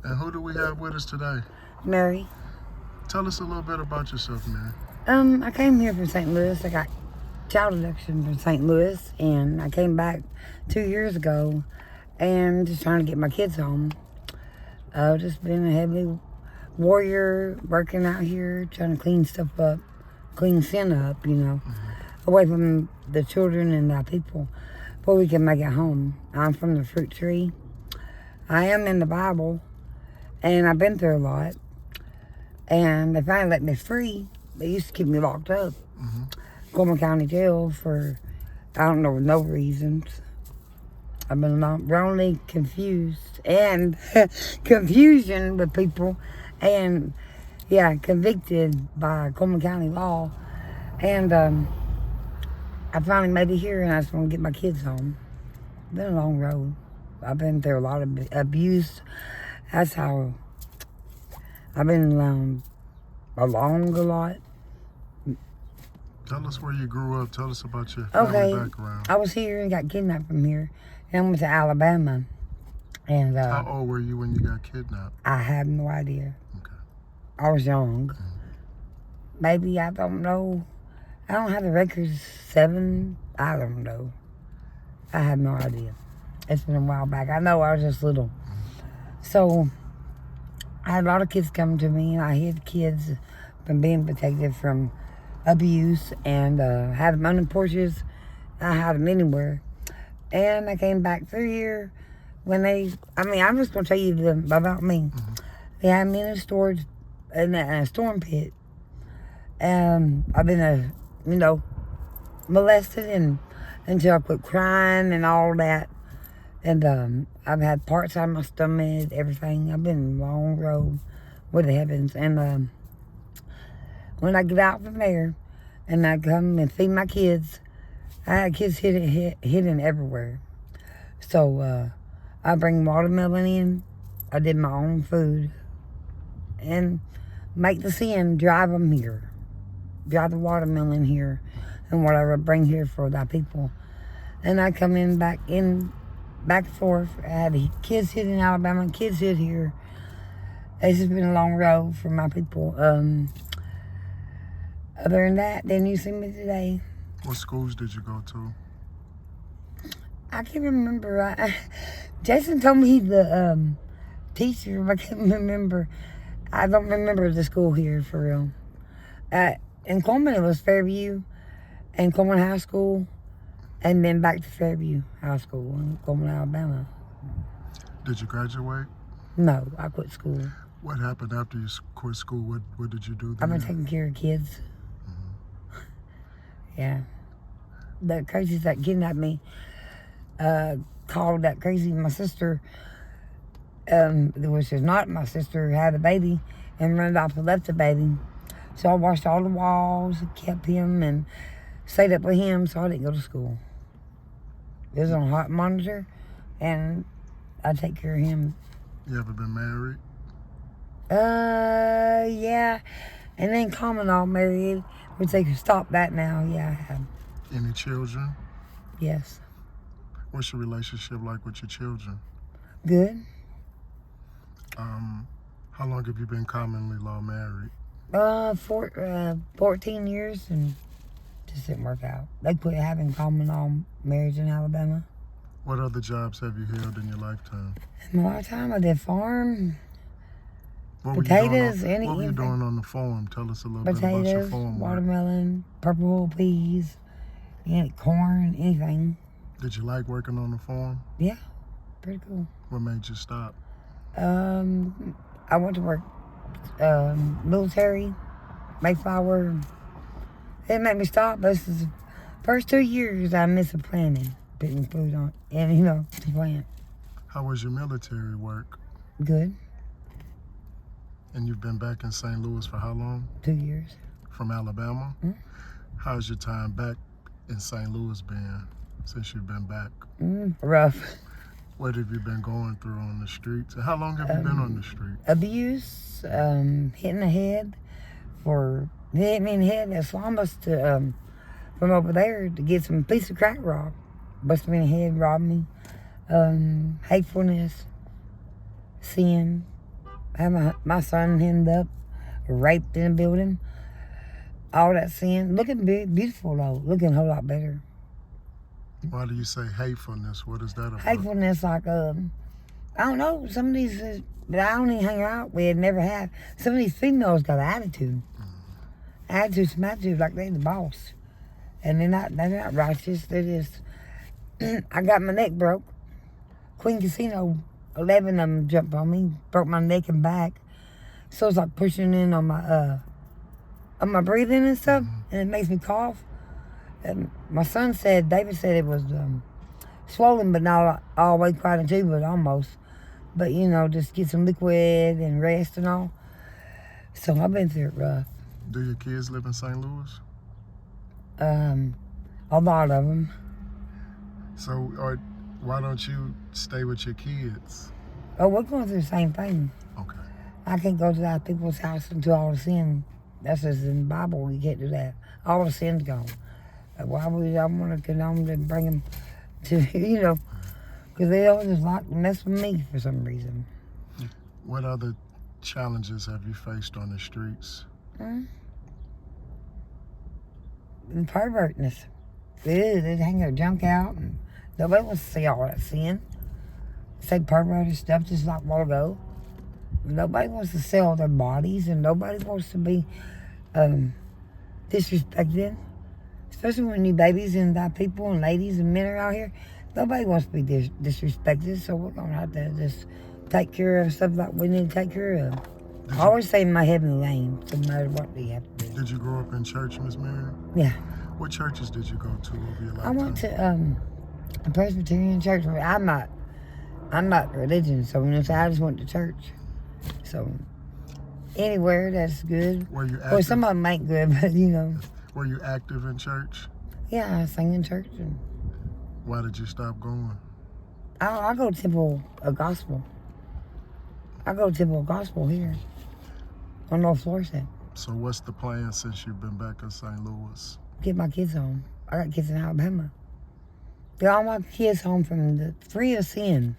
And who do we have with us today? Mary. Tell us a little bit about yourself, Mary. I came here from St. Louis. I got child abduction from St. Louis, and I came back 2 years ago and just trying to get my kids home. I've just been a heavy warrior working out here, trying to clean stuff up, clean sin up, away from the children and the people before we can make it home. I'm from the fruit tree. I am in the Bible, and I've been through a lot. And they finally let me free. They used to keep me locked up. Coleman County Jail for, I don't know, no reasons. I've been wrongly confused and confusion with people, and convicted by Coleman County law. And I finally made it here, and I just want to get my kids home. It's been a long road. I've been through a lot of abuse. That's how I've been along a lot. Tell us where you grew up. Tell us about your family background. I was here and got kidnapped from here. And I went to Alabama. And how old were you when you got kidnapped? I have no idea. Okay. I was young. Maybe, I don't know. I don't have the records. 7, I don't know. I have no idea. It's been a while back. I know I was just little. So I had a lot of kids coming to me, and I hid kids from being protected from abuse, and had them on the porches. I had them anywhere. And I came back through here when I'm just going to tell you about me. They had me in a storage, in a storm pit. I've been, molested until I quit crying and all that. And I've had parts out of my stomach, everything. I've been a long road with the heavens. And when I get out from there and I come and feed my kids, I had kids hidden everywhere. So I bring watermelon in. I did my own food. And make the sin, drive them here. Drive the watermelon here and whatever I bring here for thy people. And I come in back and forth. I had kids hid in Alabama, kids hid here. It's just been a long road for my people. Other than that, then you see me today. What schools did you go to? I can't remember. Jason told me he's the teacher, but I can't remember. I don't remember the school here for real. In Coleman, it was Fairview and Coleman High School, and then back to Fairview High School in Coleman, Alabama. Did you graduate? No, I quit school. What happened after you quit school? What did you do then? I've been taking care of kids. Yeah. The crazies that kidnapped me called that crazy. My sister, which is not my sister, had a baby and ran off and left the baby. So I washed all the walls, kept him, and stayed up with him, so I didn't go to school. It was on a heart monitor, and I take care of him. You ever been married? Yeah. And then common law married, which they can stop that now. Yeah, I have. Any children? Yes. What's your relationship like with your children? Good. How long have you been commonly law married? 14 years, and just didn't work out. They quit having common law marriage in Alabama. What other jobs have you held in your lifetime? In my lifetime, I did farm. Potatoes, anything. What were you doing on the farm? Tell us a little bit about your farm work. Watermelon, purple peas, corn, anything. Did you like working on the farm? Yeah, pretty cool. What made you stop? I went to work military, Mayflower. It made me stop. This is the first 2 years I missed planting, putting food on, and to plant. How was your military work? Good. And you've been back in St. Louis for how long? 2 years. From Alabama? Mm-hmm. How's your time back in St. Louis been since you've been back? Rough. What have you been going through on the streets? And how long have you been on the street? Abuse, hitting the head they hit me in the head. They slammed us to, from over there to get some piece of crack rock. Busted me in the head, robbed me. Hatefulness, sin, I had my son hemmed up, raped in a building, all that sin. Looking beautiful though, looking a whole lot better. Why do you say hatefulness? What is that about? Hatefulness, like, I don't know, some of these, but I don't even hang out with, never have. Some of these females got an attitude. Attitude, like they the boss. And they're not righteous, they're just, I got my neck broke. Queen Casino, 11 of them jumped on me, broke my neck and back. So it's like pushing in on my breathing and stuff, and it makes me cough. And my son said, David said it was swollen, but not all the way quite into, but almost. But, you know, just get some liquid and rest and all. So I've been through it rough. Do your kids live in St. Louis? A lot of them. So, why don't you stay with your kids? Oh, we're going through the same thing. Okay. I can't go to other people's house until all the sin. That's just in the Bible. You can't do that. All the sin's gone. Why would I want to condone to bring them to, you know, because they always just like to mess with me for some reason. What other challenges have you faced on the streets? The pervertness. They hang their junk out, and nobody wants to see all that sin. Say perverted stuff just like a while ago. Nobody wants to sell their bodies, and nobody wants to be disrespected. Especially when new babies and people and ladies and men are out here. Nobody wants to be disrespected, so we're going to have to just take care of stuff like we need to take care of. I always say in my heavenly name, no matter what we have to do. Did you grow up in church, Miss Mary? Yeah. What churches did you go to over your lifetime? I went to a Presbyterian church. I'm not religious, so I just went to church. So anywhere that's good. Were you active? Well, some of them ain't good, but you know. Were you active in church? Yeah, I sang in church. And why did you stop going? I go to Temple of Gospel. I go to Temple of Gospel here on North Florissant. So what's the plan since you've been back in St. Louis? Get my kids home. I got kids in Alabama. Get all my kids home from the free of sin.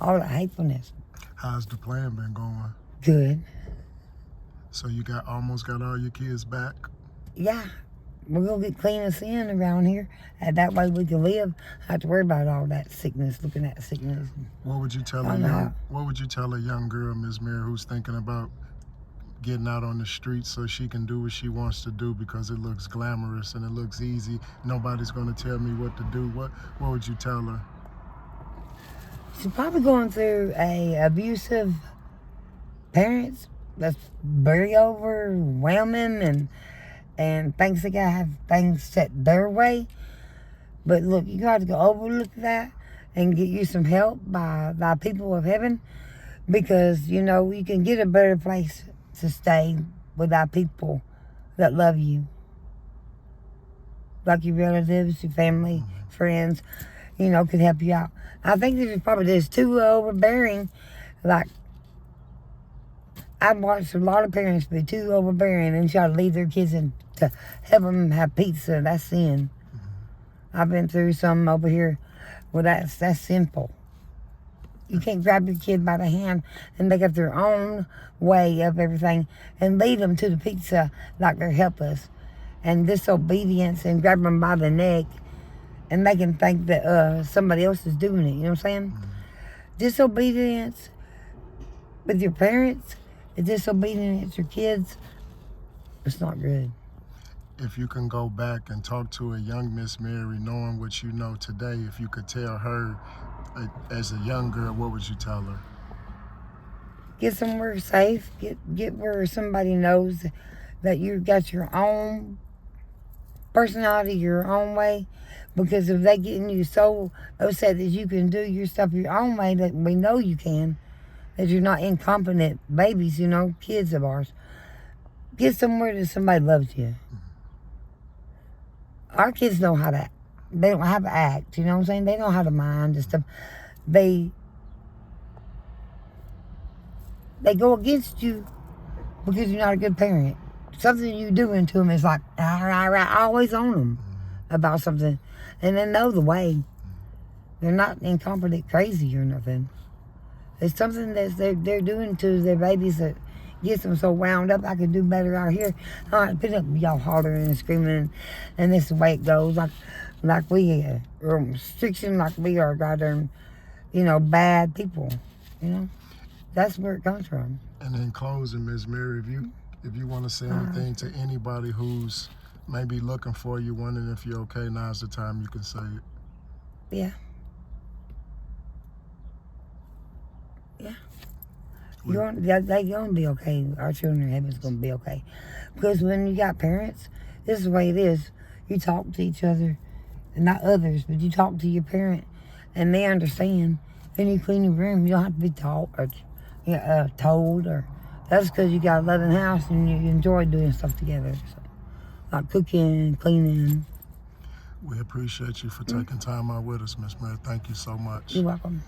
All the hatefulness. How's the plan been going? Good. So you almost got all your kids back? Yeah. We're going to get clean of sin around here. And that way we can live. Not have to worry about all that sickness, looking at sickness. What would you tell a young girl, Ms. Mary, who's thinking about getting out on the streets so she can do what she wants to do because it looks glamorous and it looks easy? Nobody's going to tell me what to do. What would you tell her? She's probably going through a abusive parents that's very overwhelming and thinks they gotta have things set their way. But look, you got to go overlook that and get you some help by people of heaven, because you know you can get a better place to stay without people that love you, like your relatives, your family, friends, you know, could help you out. I think this is probably just too overbearing. Like, I've watched a lot of parents be too overbearing and try to leave their kids in to help them have pizza. That's sin. I've been through some over here where that's sinful. You can't grab your kid by the hand and make up their own way of everything and lead them to the pizza like they're helpless. And disobedience and grab them by the neck and make them think that somebody else is doing it. You know what I'm saying? Disobedience with your parents, and disobedience with your kids, it's not good. If you can go back and talk to a young Miss Mary, knowing what you know today, if you could tell her as a young girl, what would you tell her? Get somewhere safe. Get where somebody knows that you got your own personality, your own way. Because if they getting you so upset that you can do your stuff your own way, that we know you can, that you're not incompetent babies, you know, kids of ours. Get somewhere that somebody loves you. Our kids know how to, they don't have to act, you know what I'm saying? They know how to mind and stuff. They go against you because you're not a good parent. Something you doing to them is like, always on them about something. And they know the way. They're not incompetent crazy or nothing. It's something that they're doing to their babies that gets them so wound up. I could do better out here. I don't have to put up with y'all hollering and screaming, and this is the way it goes. Like we are restriction, like we are goddamn, bad people. That's where it comes from. And in closing, Ms. Mary, if you want to say anything to anybody who's maybe looking for you, wondering if you're okay, now's the time you can say it. Yeah. They're gonna be okay. Our children in heaven's gonna be okay. Because when you got parents, this is the way it is. You talk to each other, and not others, but you talk to your parent, and they understand. Then you clean your room. You don't have to be taught or told, or that's because you got a loving house and you enjoy doing stuff together. So, like cooking, cleaning. We appreciate you for taking time out with us, Miss Mary. Thank you so much. You're welcome.